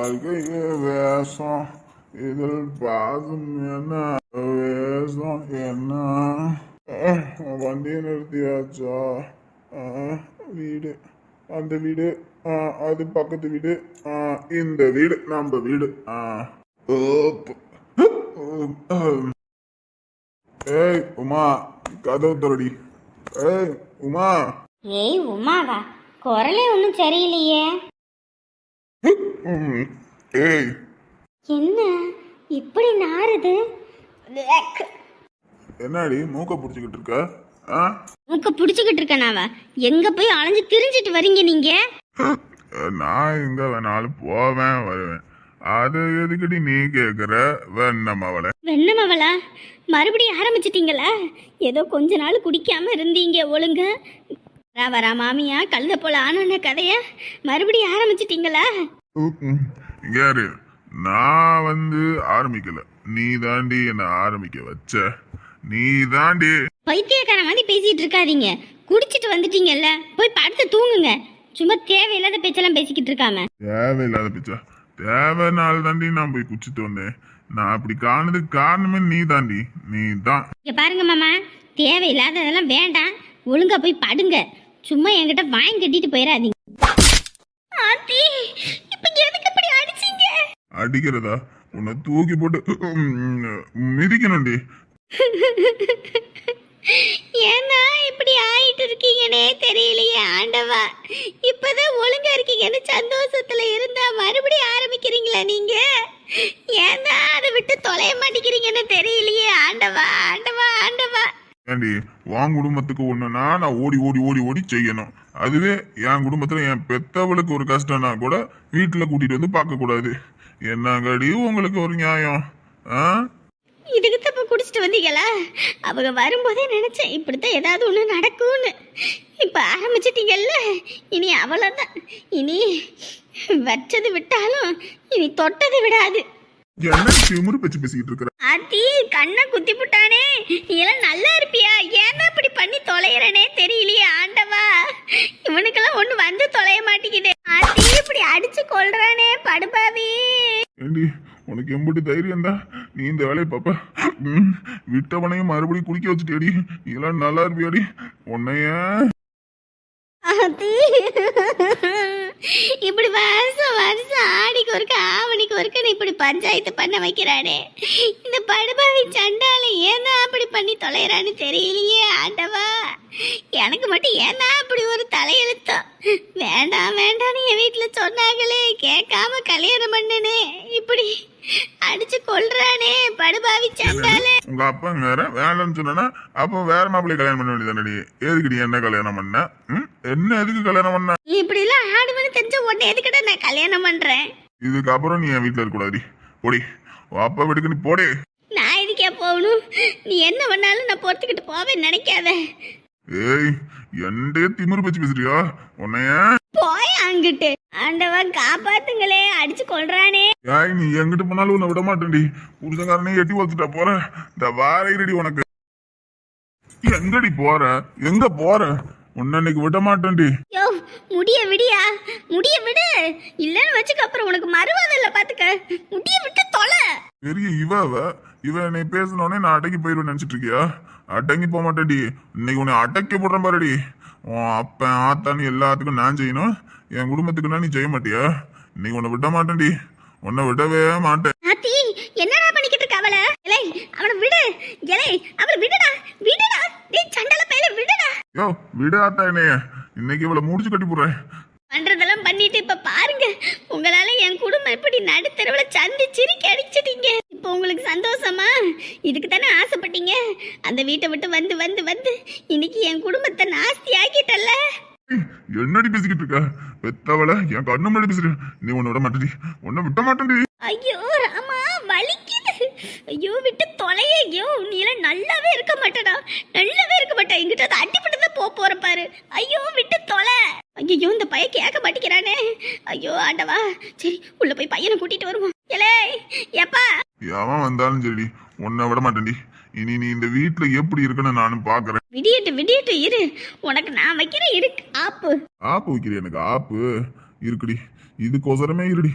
வாழ்க்கையே வேஷம், இதில் பாசம் என்ன, வேஷம் என்ன. வண்டியை நிறுத்தியாச்சா? வீடு, அந்த வீடு, அது பக்கத்து வீடு, இந்த வீடு நம்ம வீடு. ஏய் உமா, கதவு திறடி. ஏய் உமா. ஏய் உமாவா? குரலே ஒன்றும் சரியில்லையே. ஏய் என்ன இப்படி நாறுது? என்னடி மூக்க பிடிச்சிக்கிட்டு இருக்க? மூக்க பிடிச்சிக்கிட்டு இருக்கனாவா? எங்க போய் அலைஞ்சு திரிஞ்சிட்டு வரீங்க நீங்க? நான் எங்க வேணாலும் போவேன் வருவேன், அது எதுக்கடி நீ கேக்குற? வெண்ணமவளை வெண்ணமவளா? மறுபடியும் ஆரம்பிச்சிட்டீங்களா? ஏதோ கொஞ்ச நாள் குடிக்காம இருந்தீங்க ஒழுங்க. வரா மாமியா கழுத போல ஆனோன்ன கதைய மறுபடியும் ஆரம்பிச்சிட்டீங்களா? யாரு? நான் ஆரம்பிக்கல, நீ தாண்டி என்ன ஆரம்பிக்க வச்ச. நீ தாண்டி. பைத்தியக்கார மாதிரி பேசிட்டு இருக்காதீங்க. குடிச்சிட்டு வந்துட்டீங்கல்ல, போய் படுத்து தூங்குங்க. சும்மா தேவையில்லாத பேச்செல்லாம் பேசிக்கிட்டு இருக்காம. தேவையில்லாத பேச்சா? தேவைனால தாண்டி நான் போய் குடிச்சிட்டு வந்தேன். நான் அப்படி காரணத்துக்கு காரணமே நீ தாண்டி, நீ தான். இங்க பாருங்க மாமா, தேவையில்லாததெல்லாம் வேண்டாம். ஒழுங்கா போய் படுங்க. சும்மா என்கிட்ட வாங்கி கட்டிட்டு போயிடாதீங்க. அடிக்கிறதா? உன்னை தூக்கி போட்டு மிதிக்கணும்டி. ஏன்னா இப்படி ஆயிட்டு இருக்கீங்கன்னே தெரியலையே ஆண்டவா. இப்பதான் ஒழுங்கா இருக்கீங்கன்னு சந்தோஷத்துல இருந்தா மறுபடியும் ஆரம்பிக்கிறீங்களா நீங்க? ஏன்னா அதை விட்டு தொலைய மாட்டேங்கிறீங்கன்னு தெரியலையே ஆண்டவா, ஆண்டவா, ஆண்டவா. ஏண்டி உன் குடும்பத்துக்கு ஒண்ணுனா நான் ஓடி ஓடி ஓடி ஓடி செய்யணும். அதுவே என் குடும்பத்துல என் பெத்தவளுக்கு ஒரு கஷ்டம்னா கூட வீட்டுல கூட்டிட்டு வந்து பார்க்க கூடாது. என்னங்கடி உங்களுக்கு ஒரு நியாயம்? இதுக்கு தப்ப குடிச்சிட்டு வந்தீங்களா? அவங்க வரும்போதே நினைச்சேன் இப்படித்தான் ஏதாவது ஒண்ணு நடக்கும்னு. இப்ப ஆரம்பிச்சிட்டீங்கல்ல, இனி அவ்வளவுதான். இனி வச்சது விட்டாலும் இனி தொட்டது விடாது. என்ன திமிரு பேச்சு பேசிக்கிட்டு இருக்கிற? ஆத்தி கண்ணை குத்தி புட்டானே. நீ எல்லாம் நல்லா இருப்பியா? ஏன்னா இப்படி பண்ணி தொலைகிறனே தெரியலையே ஆண்டவா. இவனுக்கெல்லாம் ஒண்ணு வந்து தொலைய மாட்டேங்குது. ஆத்தி இப்படி அடிச்சு கொள்றானே படுபாவி. ஏண்டி உனக்கு எம்புட்டு தைரியம் தான் நீ இந்த வேலையை பாப்ப? விட்டவனையும் மறுபடியும் குடிக்க வச்சுட்டேடி. இதெல்லாம் நல்லா இருப்பியாடி? உன்னைய இப்படி வருஷம் வருஷம் ஆடிக்கு ஒருக்க ஆவணிக்கு ஒருக்க இப்படி பஞ்சாயத்து பண்ண வைக்கிறானே இந்த படுபாவி சண்டால. ஏன்னா அப்படி பண்ணி தொலைறான்னு தெரியலையே ஆண்டவா. எனக்கு மட்டும் ஏன்னா அப்படி ஒரு தலையெழுத்தம். வேண்டாம் வேண்டாம்னு என் வீட்டுல சொன்னாங்களே, கேட்காம கல்யாணம் பண்ணனே. இப்படி அடிச்சு கொள்றானே படுபாவி சண்டால. உங்க அப்பா வேற வேலைன்னு சொன்னா அப்போ வேற மாப்பிள்ளை கல்யாணம் பண்ண வேண்டியதானடி? எதுக்குடி என்ன கல்யாணம் பண்ண? என்ன எதுக்கு கல்யாணம் பண்ண? இப்படி எல்லாம் ஆடுவனு தெரிஞ்ச உடனே எதுக்கிட்ட நான் கல்யாணம் பண்றேன்? இதுக்கப்புறம் நீ என் வீட்டுல இருக்கக்கூடாது. போடி, அப்பா வீட்டுக்கு நீ போடி. நான் இதுக்கே போகணும்? நீ என்ன பண்ணாலும் நான் பொறுத்துக்கிட்டு போவேன்னு நினைக்காத. ஏய் என்கிட்ட திமிரு பேச்சு பேசுறியா? உன்னைய போய் அங்கிட்டு. ஆண்டவா காப்பாத்துங்களே, அடிச்சு கொள்றானே. ஏய் நீ எங்கிட்ட போனாலும் உன்னை விட மாட்டேன்டி. புருஷங்காரனே எட்டி வச்சுட்டா போற. இந்த வாரைடி உனக்கு. எங்கடி போற? எங்க போற? உன்னை இன்னைக்கு விட மாட்டேன்டி. யோ முடிய விடியா, முடிய விடு. இல்லன்னு வச்சுக்க அப்புறம் உனக்கு மறுவாதம் இல்ல பாத்துக்க. முடிய விட்டு தொலை. பெரிய இவ என்னை பேசணுன்னே நான் அடங்கி போயிருவேன் நினைச்சிட்டு இருக்கியா? அடங்கி போக மாட்டேடி. இன்னைக்கு உன்னை அடக்கி போடுறேன் பாருடி. உன் அப்பன் ஆத்தான்னு எல்லாத்துக்கும் நான் செய்யணும், என் குடும்பத்துக்குன்னா நீ செய்ய மாட்டியா? இன்னைக்கு உன்னை விட மாட்டேன்டி. உன்னை விடவே மாட்டேன். ஆத்தி என்னடா பண்ணிக்கிட்டு இருக்க அவள? இலை அவனை விடு. இலை அவளை விடுடா, விடுடா. டேய் சண்டல பையல விடுடா. யோ விடு ஆத்தா என்னைய. இன்னைக்கு இவளை முடிச்சு கட்டி போடுறேன். பண்றதெல்லாம் பண்ணிட்டு இப்ப பாருங்க, உங்களால என் குடும்பம் இப்படி நடுத்தரவுல சந்தி சிரிக்க அடிச்சிட்டீங்க. இப்போ உங்களுக்கு சந்தோஷமா? இதுக்கு தானே ஆசைப்பட்டீங்க? அந்த வீட்டை விட்டு வந்து வந்து வந்து இன்னைக்கு என் குடும்பத்தை நாஸ்தி ஆக்கிட்டல்ல. என்னடி பேசிக்கிட்டு இருக்க? பெத்தவள என் கண்ணு முன்னாடி பேசுற. நீ உன்னை விட மாட்டேடி. உன்னை விட மாட்டேன்டி. ஐயோ ராமா வலிக்குது. ஐயோ விட்டு தொலைய. ஐயோ நீ எல்லாம் நல்லாவே இருக்க மாட்டடா, நல்லாவே இருக்க மாட்டா. எங்கிட்ட அடிப்பட்டு தான் போற பாரு. ஐயோ விட்டு தொலை. ஐயோ இந்த பையன் கேட்க மாட்டேங்கிறானே. ஐயோ ஆண்டவா. சரி உள்ள போய் பையனை கூட்டிட்டு வருவோம். எலே எப்பா எவன் வந்தாலும் சரி உன்னை விட மாட்டேன்டி. இனி நீ இந்த வீட்டுல எப்படி இருக்குன்னு நானும் பாக்குறேன். விடியட்டு விடியட்டு இரு, உனக்கு நான் வைக்கிறேன் இருக்கு ஆப்பு. ஆப்பு வைக்கிறேன்? எனக்கு ஆப்பு இருக்குடி. இதுக்கோசரமே இருடி.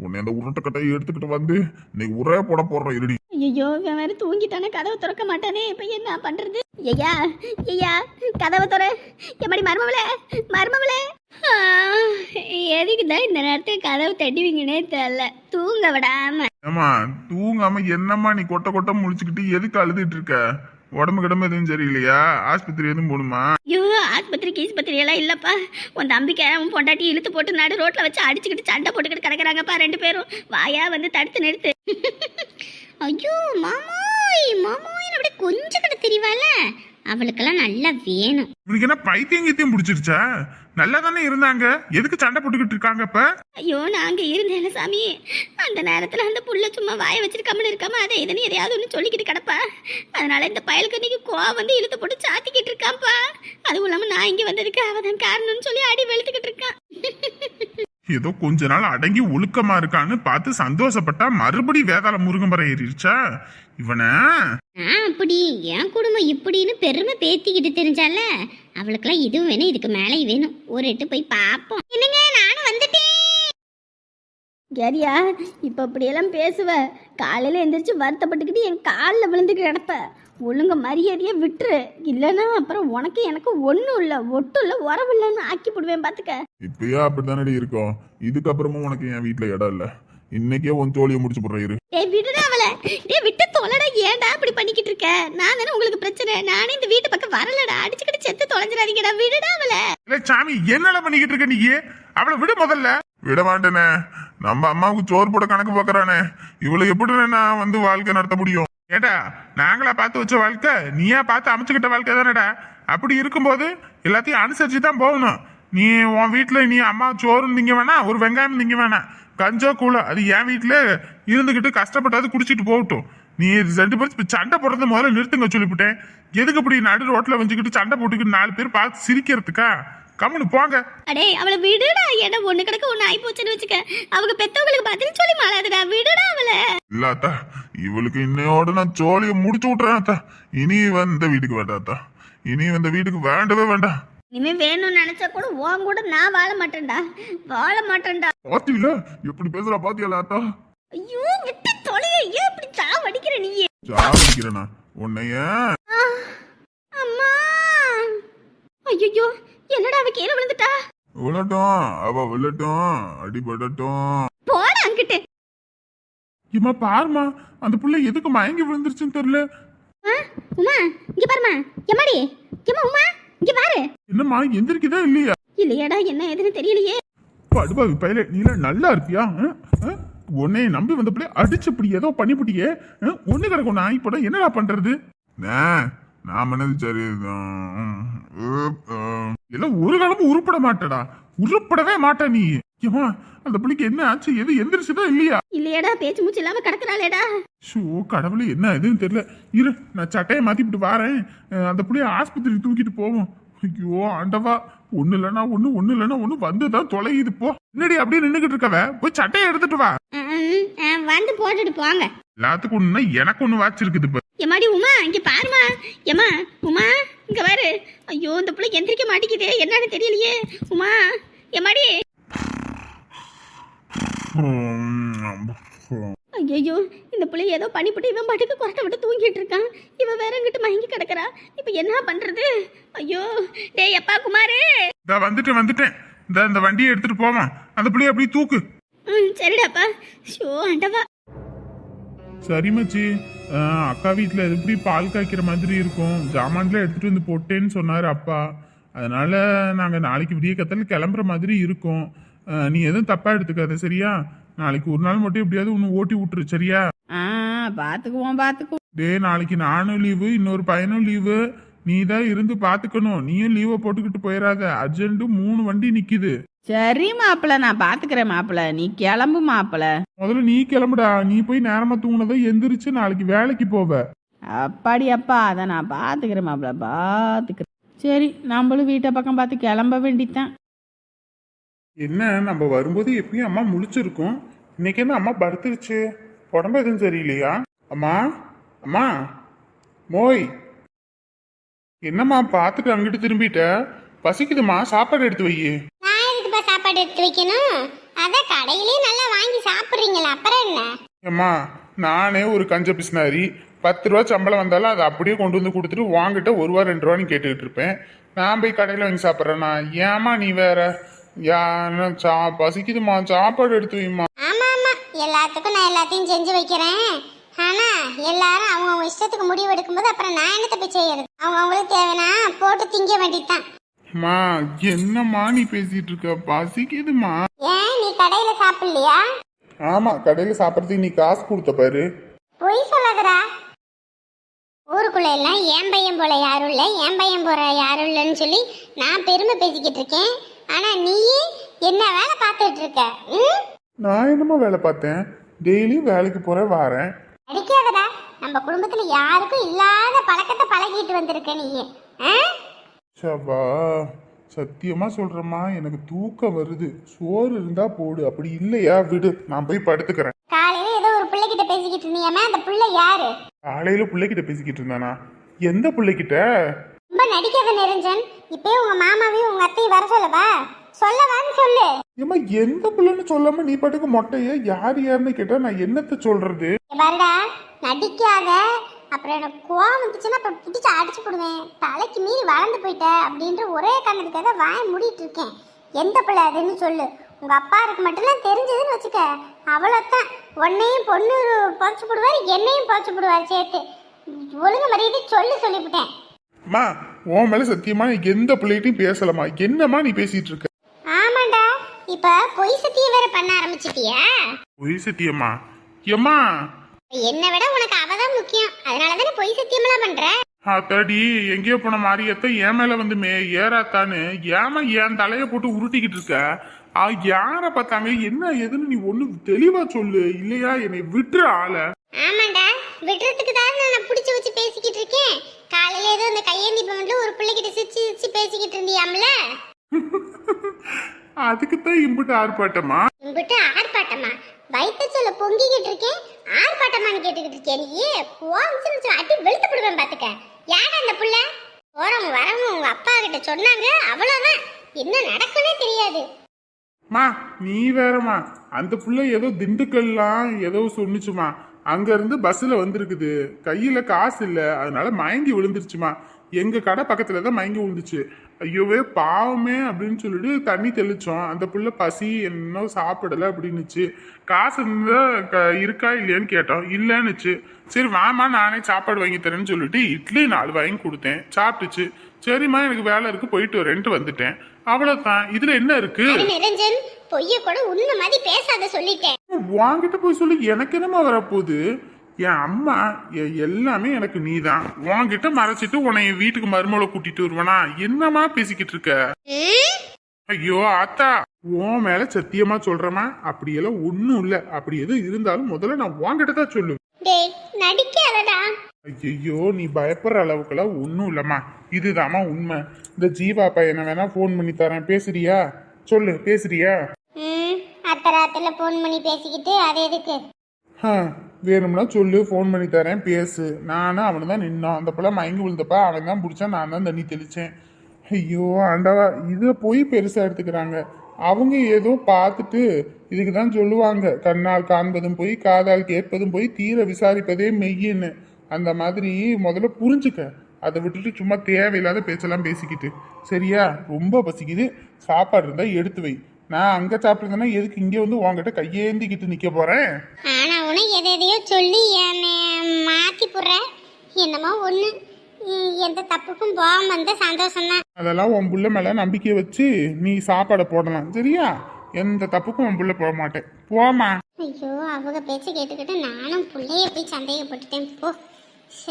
உன்னை அந்த உருட்டைக்கட்டையை எடுத்துக்கிட்டு வந்து இன்னைக்கு ஒரே போடுறேன் இருடி. ஐயோ இவன் வேற தூங்கிட்டானே, கதவை திறக்க மாட்டானே, இப்ப என்ன பண்றது? ஐயா ஐயா கதவை திற. எப்படி மருமவளே மருமவளே. எதுக்குதான் இந்த நேரத்துக்கு கதவு தட்டுவீங்கன்னே தெரியல. தூங்க விடாம. ஏமா தூங்காம என்னம்மா நீ கொட்ட கொட்ட முழிச்சுக்கிட்டு எதுக்கு அழுதுட்டு இருக்க? உடம்பு கிடம்பு எதுவும் சரியில்லையா? ஆஸ்பத்திரி எதுவும் போகணுமா? ஐயோ ஆஸ்பத்திரி கீஸ்பத்திரி எல்லாம் இல்லப்பா. உன் தம்பிக்கு அவன் பொண்டாட்டி இழுத்து போட்டு நடு ரோட்ல வச்சு அடிச்சுக்கிட்டு சண்டை போட்டுக்கிட்டு கிடக்குறாங்கப்பா 2 பேரும். வாயா வந்து தடுத்து நிறுத்து. ஐயோ மாமோய் மாமோய் அப்படியே கொஞ்சம் கிட்ட தெரியவால, அவளுக்கெல்லாம் நல்லா வேணும். இவனுக்கு என்ன பைத்தியம் கீத்தியம் பிடிச்சிருச்சா? நல்லா தானே இருந்தாங்க, எதுக்கு சண்டை போட்டுக்கிட்டு இருக்காங்க இப்ப? ஐயோ நான் அங்க இருந்தேன் சாமி. அந்த நேரத்துல அந்த புள்ள சும்மா வாய வச்சிருக்காமனு இருக்காம அதை எதனி எதையாவது ஒன்று சொல்லிக்கிட்டு கிடப்பா. அதனால இந்த பயலுக்கு இன்னைக்கு கோவம் வந்து இழுத்து போட்டு சாத்திக்கிட்டு இருக்கான்ப்பா. அதுவும் இல்லாம நான் இங்க வந்ததுக்கு அவதான் காரணம்னு சொல்லி அடி வெளுத்துக்கிட்டு இருக்கான். ஏதோ கொஞ்ச நாள் அடங்கி ஒழுக்கமா இருக்கான்னு பார்த்து சந்தோஷப்பட்டா மறுபடி வேதாள முருகன் பறை ஏறிடுச்சா இவனை? அப்படி என் குடும்பம் இப்படின்னு பெருமை பேத்திக்கிட்டு தெரிஞ்சால, அவளுக்கெல்லாம் இதுவும் வேணும், இதுக்கு மேலே வேணும். ஒரு எட்டு போய் பார்ப்போம். என்னங்க நானும் வந்துட்டேன். கேரியா இப்ப இப்படியெல்லாம் பேசுவ, காலையில எந்திரிச்சு வருத்தப்பட்டுக்கிட்டு என் காலில் விழுந்துட்டு கிடப்ப. ஒழுங்க மரியாதையே விட்டுரு, இல்லைன்னா அப்புறம் உனக்கு எனக்கு ஒன்றும் இல்லை, ஒட்டும் இல்லை, உறவு இல்லைன்னு ஆக்கி போடுவேன் பார்த்துக்க. இப்பயா அப்படித்தானடி இருக்கும். இதுக்கப்புறமும் உனக்கு என் வீட்டுல இடம் இல்ல. இன்னைக்கே உன் தோழியை முடிச்சு போடுறாரு. விடுடா அவளை. விட்டு தொலைடா. ஏன்டா இப்படி பண்ணிக்கிட்டு இருக்க? நான் தானே உங்களுக்கு பிரச்சனை. நானே இந்த வீட்டு பக்கம் வரலடா. அடிச்சுக்கிட்டு செத்து தொலைஞ்சிடாதீங்கடா. விடுடா அவளை. சாமி என்னடா பண்ணிக்கிட்டு இருக்க நீ? அவளை விட முதல்ல. விட மாட்டேனே. நம்ம அம்மாவுக்கு சோறு போட கணக்கு பாக்குறானே, இவளை எப்படி நான் வந்து வாழ்க்கை நடத்த முடியும்? ஏடா நாங்களா பார்த்து வச்ச வாழ்க்கை, நீயா பார்த்து அமைச்சுக்கிட்ட வாழ்க்கை தானடா. அப்படி இருக்கும்போது எல்லாத்தையும் அனுசரிச்சு தான் போகணும். நீ உன் வீட்டுல நீ அம்மா சோறு திங்க வேணாம், ஒரு வெங்காயம் திங்க வேணாம், கஞ்சோ கூழ அது என் வீட்டுல இருந்துகிட்டு கஷ்டப்பட்டாது குடிச்சிட்டு போகட்டும். நீ 2 பேரும் சண்டை போடுறத முதல்ல நிறுத்துங்க சொல்லிவிட்டேன். எதுக்கு இப்படி நடு ரோட்ல வச்சுக்கிட்டு சண்டை போட்டுக்கிட்டு 4 பேர் பார்த்து சிரிக்கிறதுக்கா? கம்முன்னு போங்க. அடே அவளை விடுடா. ஏன்னா ஒண்ணு கிடக்க ஒண்ணு ஆயி போச்சுன்னு வச்சுக்க. அவங்க பெத்தவங்களுக்கு பதில் சொல்லி மாறாதுடா. விடுடா அவளை. இல்லாத்தா இவளுக்கு இன்னையோட நான் சோழியை முடிச்சு விட்டுறேன். இனி வந்த வீட்டுக்கு வேண்டாத்தா, இனி வந்த வீட்டுக்கு வேண்டவே வேண்டாம். இனிமே வேணும்னு நினைச்சா கூட உன் கூட நான் வாழ மாட்டேன்டா, வாழ மாட்டேன்டா. பாத்தீங்களா எப்படி பேசுறா? பாத்தியாத்தா? ஐயோ விட்டு தொலைய. ஏன் இப்படி சாவடிக்கிற நீ? சாவடிக்கிறேனா உன்னைய? அம்மா ஐயோ என்னடா அவ கீழே விழுந்துட்டா? விழட்டும், அவ விழட்டும், அடிபடட்டும். போட அங்கிட்டு. இம்மா பாருமா, அந்த புள்ள எதுக்கு மயங்கி விழுந்துருச்சுன்னு தெரியல. உமா இங்க பாருமா. எம்மாடி எம்மா உமா இங்க பாரு. என்னம்மா எந்திரிக்குதா இல்லையா? இல்லையாடா என்ன எதுன்னு தெரியலையே. படுபாவி பையல, நீ நல்லா இருப்பியா? உன்னை நம்பி வந்த பிள்ளை அடிச்சு இப்படி ஏதோ பண்ணிவிட்டியே. ஒண்ணு கிடக்கும் ஒண்ணு ஆயிப்படம். என்னடா பண்றது? நான் பண்ணது சரிதான். எல்லாம் ஒரு காலமும் உருப்பட மாட்டடா, உருப்படவே மாட்ட நீ. ஏமா அந்த பிள்ளைக்கு என்ன ஆச்சு? எது எந்திரிச்சுதா இல்லையா? இல்லையாடா பேச்சு மூச்சு இல்லாம கிடக்குறாளேடா. ஷோ கடவுளே, என்ன எதுன்னு தெரியல. இரு நான் சட்டையை மாத்திட்டு வாரேன். அந்த பிள்ளைய ஆஸ்பத்திரி தூக்கிட்டு போவோம். ஐயோ ஆண்டவா, ஒண்ணு இல்லைன்னா ஒண்ணு வந்துதான் தொலையுது. போ. என்னடி அப்படியே நின்னுகிட்டு இருக்கவ, போய் சட்டையை எடுத்துட்டு வா. வந்து போட்டுட்டு போங்க. எல்லாத்துக்கும் ஒண்ணுன்னா எனக்கு ஒண்ணு வாச்சிருக்குது. இப்ப எம்மாடி உமா இங்க பாருமா. எம்மா உமா இங்க பாரு. ஐயோ இந்த பிள்ளை எந்திரிக்க மாட்டேங்குதே, என்னன்னு தெரியலையே. உமா எம்மாடி. ஐயோ இந்த பிள்ளை ஏதோ பண்ணிவிட்டு இவன் பாட்டுக்கு கொரட்டை விட்டு தூங்கிட்டு இருக்கான். இவன் வேற இங்கிட்டு மயங்கி கிடக்குறா. இப்ப என்ன பண்றது? ஐயோ டேய் அப்பா குமாரு. வந்துட்டேன். இந்த வண்டியை எடுத்துட்டு போவான். அந்த பிள்ளைய அப்படியே தூக்கு. சரிடாப்பா. ஷோ ஆண்டவா. சரி மச்சி, அக்கா வீட்டுல எப்படி பால் காய்க்கிற மாதிரி இருக்கும், ஜாமான்ல எடுத்துட்டு வந்து போட்டேன்னு சொன்னாரு அப்பா. அதனால நாங்க நாளைக்கு விடிய கத்தல கிளம்புற மாதிரி இருக்கும். நீ எதுவும் தப்பா எடுத்துக்காத சரியா? நாளைக்கு ஒரு நாள் மட்டும் எப்படியாவது ஒன்னு ஓட்டி விட்டுரு சரியா? பாத்துக்குவோம். டே நாளைக்கு நானும் லீவு, இன்னொரு பையனும் லீவு. நீ தான் இருந்து பாத்துக்கணும். நீயும் லீவை போட்டுக்கிட்டு போயிடாத. அர்ஜென்ட் 3 வண்டி நிக்குது. சரி மாப்பிள்ள, நான் பாத்துக்கிறேன் மாப்பிள்ள. நீ கிளம்பு மாப்பிள்ள. முதல்ல நீ கிளம்புடா. நீ போய் நேரமா தூங்கினதான் எந்திரிச்சு நாளைக்கு வேலைக்கு போவ. அப்பாடி அப்பா, அதை நான் பாத்துக்கிறேன் மாப்பிள்ள, பாத்துக்கிறேன். சரி நம்மளும் வீட்டை பக்கம் பார்த்து கிளம்ப வேண்டித்தான். என்ன நம்ம வரும்போது எப்பயும் அம்மா முழிச்சிருக்கும். இன்னைக்கு என்ன அம்மா படுத்துருச்சு? உடம்பு எதுவும் சரியில்லையா? அம்மா அம்மா மோய், என்னம்மா பார்த்துட்டு அங்கிட்டு திரும்பிட்ட? பசிக்குதுமா, சாப்பாடு எடுத்து வை. நான் எதுக்குப்பா சாப்பாடு எடுத்து வைக்கணும்? அதான் கடையிலேயே நல்லா வாங்கி சாப்பிடுறீங்களா, அப்புறம் என்ன? ஏம்மா நானே ஒரு கஞ்ச பிசினாரி, 10 ரூபா சம்பளம் வந்தாலும் அதை அப்படியே கொண்டு வந்து கொடுத்துட்டு வாங்கிட்ட 1 ரூபா 2 ரூபான்னு கேட்டுக்கிட்டு இருப்பேன். நான் போய் கடையில் வாங்கி சாப்பிட்றேன்னா ஏமா நீ வேற? பசிக்குதுமா, சாப்பாடு எடுத்து வைமா. ஆமா ஆமா, எல்லாத்துக்கும் நான் எல்லாத்தையும் செஞ்சு வைக்கிறேன். ஆனா எல்லாரும் அவங்க இஷ்டத்துக்கு முடிவு எடுக்கும்போது அப்புறம் நான் என்னத்தை போய் செய்யறது? அவங்களுக்கு தேவைன்னா போட்டு திங்க வேண்டியதுதான். மா என்னம்மா நீ பேசிட்டு இருக்க? பசிக்குதுமா. ஏன் நீ கடையில சாப்பிடலையா? ஆமா, கடையில சாப்பிட்றதுக்கு நீ காசு கொடுத்த பாரு. பொய் சொல்லாதடா. ஊருக்குள்ள எல்லாம் என் பையன் போல யாரும் இல்லை, என் பையன் போற யாரும் இல்லைன்னு சொல்லி நான் பெருமை பேசிக்கிட்டு இருக்கேன். ஆனா நீ என்ன வேலை பார்த்துட்டு இருக்க? நான் என்னமா வேலை பார்த்தேன்? டெய்லி வேலைக்கு போறேன் வாரேன். அடிக்காதடா. நம்ம குடும்பத்துல யாருக்கும் இல்லாத பழக்கத்தை பழகிட்டு வந்திருக்க நீ. சபா சத்தியமா சொல்றேம்மா, எனக்கு தூக்கம் வருது. சோறு இருந்தா போடு, அப்படி இல்லையா விடு, நான் போய் படுத்துக்கிறேன். காலையில ஏதோ ஒரு பிள்ளைகிட்ட பேசிக்கிட்டு இருந்தியாமே, அந்த பிள்ளை யாரு? காலையில பிள்ளைகிட்ட பேசிக்கிட்டு இருந்தானா? எந்த பிள்ளைகிட்ட? ரொம்ப நடிக்காத நிரஞ்சன். இப்பயே உங்க மாமாவையும் உங்க அத்தையும் வர சொல்லவான்னு சொல்லு. ஏமா எந்த பிள்ளைன்னு சொல்லாம நீ பாட்டுக்கு மொட்டைய யாருன்னு கேட்டா நான் என்னத்த சொல்றது? பாருடா, நடிக்காத. அப்புறம் எனக்கு கோவம் வந்துச்சுன்னா அப்புறம் பிடிச்சி அடிச்சு போடுவேன். தலைக்கு மீறி வளர்ந்து போயிட்ட அப்படின்ற ஒரே காரணத்துக்காக வாய மூடிட்டு இருக்கேன். எந்த பிள்ளை அதுன்னு சொல்லு. உங்க அப்பா இருக்கு மட்டும்லாம் தெரிஞ்சதுன்னு வச்சுக்க, அவ்வளோத்தான். உன்னையும் பொண்ணு புதைச்சு போடுவார், என்னையும் புதைச்சு போடுவார் சேர்த்து. ஒழுங்கு மரியாதை சொல்லிவிட்டேன். அம்மா உன் மேல சத்தியமா எந்த பிள்ளைகிட்டையும் பேசலமா. என்னம்மா நீ பேசிட்டு இருக்க? ஆமாண்டா, இப்ப பொய் சத்தியம் வேற பண்ண ஆரம்பிச்சிட்டியா? பொய் சத்தியமா? ஏம்மா என்னை விட உனக்கு அவதான் முக்கியம், அதனாலதானே பொய் சத்தியமெல்லாம் பண்ற. அத்தாடி எங்கேயோ போன மாரியத்த என் மேல வந்து ஏறாத்தான்னு ஏமா என் தலைய போட்டு உருட்டிக்கிட்டு இருக்க? யார பார்த்தாங்க என்ன ஏதுன்னு நீ ஒண்ணு தெளிவா சொல்லு, இல்லையா என்னை விட்டுற ஆள. ஆமாண்டா, விடுறதுக்கு தான் நான் பிடிச்சு வச்சு பேசிக்கிட்டு இருக்கேன். காலையில ஏதோ அந்த கையேந்தி பவன்ல ஒரு பிள்ளைகிட்ட சிரிச்சு பேசிக்கிட்டு இருந்தியாம்ல. அதுக்குத்தான் இம்புட்டு ஆர்ப்பாட்டமா? இம்புட்டு ஆர்ப்பாட்டமா? வயிற்று சொல்ல பொங்கிக்கிட்டு இருக்கேன், ஆர்ப்பாட்டமான்னு கேட்டுக்கிட்டு இருக்கேன். நீ கோவம் அட்டி வெளுத்து போடுவேன் பாத்துக்க. யாரா அந்த புள்ள? போறவங்க வரவங்க உங்க அப்பா கிட்ட சொன்னாங்க, அவ்வளவுதான். என்ன நடக்குன்னே தெரியாது. மா நீ வேறமா, அந்த புள்ள ஏதோ திண்டுக்கல்லாம் ஏதோ சொன்னுச்சுமா. அங்க இருந்து பஸ்ல வந்திருக்குது, கையில காசு இல்ல, அதனால மயங்கி விழுந்துருச்சுமா. எங்க கடை பக்கத்துல தான் மயங்கி விழுந்துச்சு. ஐயோவே பாவமே அப்படின்னு சொல்லிட்டு தண்ணி தெளிச்சோம். அந்த புள்ள பசி என்ன சாப்பிடல அப்படின்னுச்சு. காசு இருந்தா இருக்கா இல்லையான்னு கேட்டோம், இல்லைன்னுச்சு. சரி வாமா நானே சாப்பாடு வாங்கி தரேன்னு சொல்லிட்டு இட்லி 4 வாங்கி கொடுத்தேன், சாப்பிட்டுச்சு. சரிம்மா எனக்கு வேலை இருக்கு போயிட்டு வரேன்ட்டு வந்துட்டேன், அவ்வளவுதான். இதுல என்ன இருக்கு? நிரஞ்சன், பொய்ய கூட உண்மை மாதிரி பேசாத சொல்லிட்டேன். வாங்கிட்டு போய் சொல்லி எனக்கு என்னமா வரப்போகுது? என் அம்மா எல்லாமே எனக்கு நீதான். உன்கிட்ட மறைச்சிட்டு உன்னை என் வீட்டுக்கு மருமகளை கூட்டிட்டு வருவானா? என்னமா பேசிக்கிட்டு இருக்க? ஐயோ ஆத்தா, உன் மேல சத்தியமா சொல்றமா, அப்படியெல்லாம் ஒண்ணும் இல்ல. அப்படி எதுவும் இருந்தாலும் முதல்ல நான் உன்கிட்ட தான் சொல்லுவேன். நடிக்காதடா. ஐயோ நீ பயப்படுற அளவுக்குலாம் ஒன்றும் இல்லைம்மா, இதுதாம்மா உண்மை. இந்த ஜீவா பையனை வேணா ஃபோன் பண்ணி தரேன், பேசுறியா? சொல்லு, பேசுறியா? அத்தராத்துல ஃபோன் பண்ணி பேசிக்கிட்டு அது எதுக்கு? வேணும்னா சொல்லு, ஃபோன் பண்ணி தரேன், பேசு. நானும் அவனு தான் நின்னோம். அந்த பிள்ளை மயங்கி விழுந்தப்ப அவன் தான் பிடிச்சான், நான் தான் தண்ணி தெளிச்சேன். ஐயோ ஆண்டவா, இதை போய் பெருசாக எடுத்துக்கிறாங்க. அவங்க ஏதோ பார்த்துட்டு இதுக்கு தான் சொல்லுவாங்க, கண்ணால் காண்பதும் போய் காதால் கேட்பதும் போய் தீர விசாரிப்பதே மெய்யின்னு. அந்த மாதிரி முதல்ல புரிஞ்சுக்க. அதை விட்டுட்டு சும்மா தேவையில்லாத பேச்செல்லாம் பேசிக்கிட்டு. சரியா? ரொம்ப பசிக்குது, சாப்பாடு இருந்தா எடுத்து வை. நான் அங்க சாப்பிட்டுருந்தேன்னா எதுக்கு இங்கே வந்து உங்ககிட்ட கையேந்திக்கிட்டு நிக்க போறேன்? ஆனா உன எதையோ சொல்லி மாத்தி போடுற. என்னமோ ஒண்ணு, எந்த தப்புக்கும் போகாம வந்த சந்தோஷம் தான். அதெல்லாம் உன் புள்ள மேல நம்பிக்கை வச்சு நீ சாப்பாடை போடலாம், சரியா? எந்த தப்புக்கும் உன் புள்ள போக மாட்டேன், போமா. ஐயோ, அவங்க பேச்ச கேட்டுக்கிட்டு நானும் பிள்ளைய போய் சந்தேகப்பட்டுட்டேன் போ.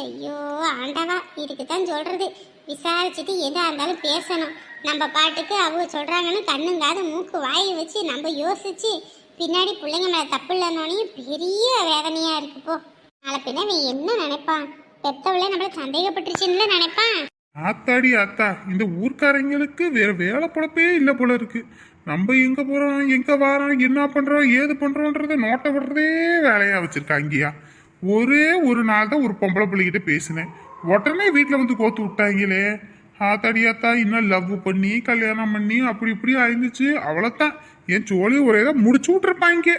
ஐயோ ஆண்டவா, இதுக்கு தான் சொல்றது, விசாரிச்சுட்டு எதா இருந்தாலும் பேசணும். நம்ம பாட்டுக்கு அவங்க சொல்றாங்கன்னு கண்ணுங்காது மூக்கு வாயை வச்சு நம்ம யோசிச்சு பின்னாடி பிள்ளைங்க மேல தப்பு இல்லைன்னோனையும் பெரிய வேதனையா இருக்கு போ. நாளை பின்ன என்ன நினைப்பான்? பெத்தவளே நம்மள சந்தேகப்பட்டுருச்சுன்னு நினைப்பான். ஆத்தாடி ஆத்தா, இந்த ஊர்க்காரங்களுக்கு வேற வேலை பொழப்பே இல்லை போல இருக்கு. நம்ம எங்க போறோம், எங்க வாரோம், என்ன பண்றோம், ஏது பண்றோன்றத நோட்டை விடுறதே வேலையா வச்சிருக்காங்கயா. ஒரே ஒரு நாள் தான் ஒரு பொம்பளை பிள்ளைகிட்ட பேசினேன், உடனே வீட்டில் வந்து கோத்து விட்டாங்களே. ஆத்தாடி ஆத்தா, இன்னும் லவ் பண்ணி கல்யாணம் பண்ணி அப்படி இப்படி ஆயிருந்துச்சு, அவ்வளோத்தான். என் சோழியை ஒரே தான் முடிச்சு விட்டுருப்பாங்க.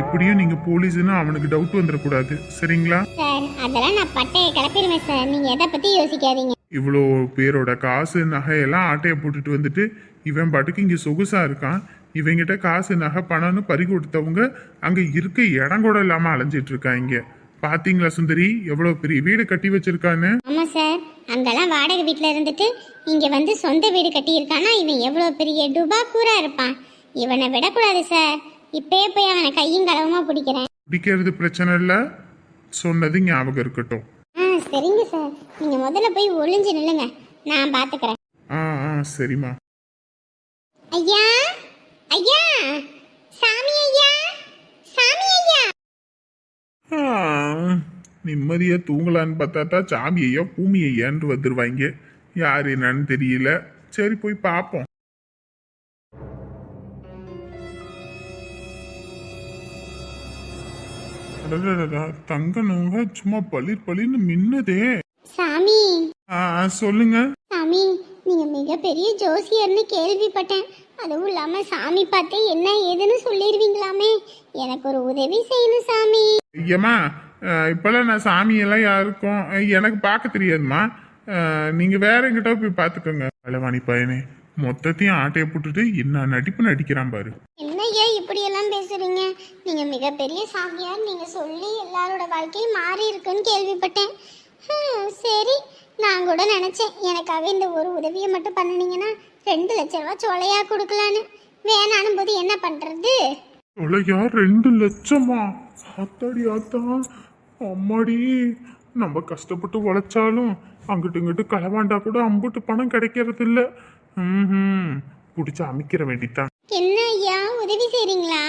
எப்படியும் நீங்க போலீஸ்னு அவனுக்கு டவுட் வந்துடக்கூடாது, சரிங்களா? சார் அதெல்லாம் நான் பட்டையை கிளப்பிடுவேன் சார், நீங்க எதை பத்தி யோசிக்காதீங்க. இவ்வளோ பேரோட காசு நகையெல்லாம் ஆட்டையை போட்டுட்டு வந்துட்டு இவன் பாட்டுக்கு இங்கே சொகுசா இருக்கான். இவங்கிட்ட காசு நகை பணம்னு பறி கொடுத்தவங்க அங்கே இருக்க இடம் கூட இல்லாமல் அலைஞ்சிட்டு இருக்காங்க. பாத்தீங்களா சுந்தரி, எவ்வளோ பெரிய வீடு கட்டி வச்சிருக்கான்னு? ஆமா சார், அங்கெல்லாம் வாடகை வீட்டில் இருந்துட்டு இங்க வந்து சொந்த வீடு கட்டி இருக்கானா இவன் எவ்வளோ பெரிய டுபா கூரா இருப்பான். இவனை விடக்கூடாது சார், இப்பயே போய் அவனை கையும் களவுமா பிடிக்கிறேன். பிடிக்கிறது பிரச்சனை இல்லை, சொன்னது ஞாபகம் இருக்கட்டும். சரிங்க சார், நீங்க முதல்ல போய் ஒளிஞ்சு நில்லுங்க, நான் பாத்துக்கிறேன். சரிம்மா. ஐயா ஐயா, சாமி ஐயா, சாமி ஐயா. நிம்மதியா தூங்கலான்னு பார்த்தா சாமி ஐயா பூமி ஐயான்னு வந்துருவாங்க. யார் என்னன்னு தெரியல. சரி போய் பார்ப்போம். தங்க நோங்க சும்மா பளிர் பளிர்னு மின்னதே. சாமி சொல்லுங்க. சாமி, நீங்க மிகப்பெரிய ஜோசியர்னு கேள்விப்பட்டேன். அதுவும் இல்லாம சாமி பார்த்து என்ன ஏதுன்னு சொல்லிடுவீங்களாமே. எனக்கு ஒரு உதவி செய்யணும் சாமி. ஐயம்மா, இப்பெல்லாம் நான் சாமியெல்லாம் யாருக்கும் எனக்கு பார்க்க தெரியாதுமா. நீங்க வேற எங்கிட்ட போய் பார்த்துக்கோங்க. பலவாணி பையனே, மொத்தத்தையும் ஆட்டையை போட்டுட்டு என்ன நடிப்பு நடிக்கிறான் பாரு. என்னய்யா இப்படி எல்லாம் பேசுறீங்க? நீங்க மிகப்பெரிய சாமியார், நீங்க சொல்லி எல்லாரோட வாழ்க்கையும் மாறி இருக்குன்னு கேள்விப்பட்டேன். சரி, நான் கூட நினைச்சேன் எனக்காக இந்த ஒரு உதவியை மட்டும் பண்ணினீங்கன்னா 2 லட்சம் ரூபாய் சோலையா கொடுக்கலான்னு. வேணானும் போது என்ன பண்றது? சோலையா 2 லட்சமா? ஆத்தாடி ஆத்தா, அம்மாடி. நம்ம கஷ்டப்பட்டு உழைச்சாலும் அங்கிட்டு இங்கிட்டு களவாண்டா கூட அம்புட்டு பணம் கிடைக்கிறது இல்ல. பிடிச்ச அமைக்கிற வேண்டித்தான். என்ன ஐயா உதவி செய்றீங்களா?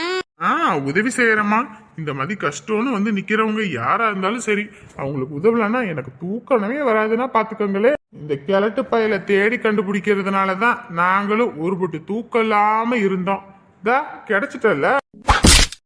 உதவி செய்யறேம்மா. இந்த மாதிரி கஷ்டம்னு வந்து நிக்கிறவங்க யாரா இருந்தாலும் சரி, அவங்களுக்கு உதவலன்னா எனக்கு தூக்கமே வராதுன்னா பாத்துக்கோங்களே. இந்த கிழட்டு பயலை தேடி கண்டுபிடிக்கிறதுனாலதான் நாங்களும் ஒரு பொட்டு தூக்கம் இல்லாம இருந்தோம். கிடைச்சிட்டல.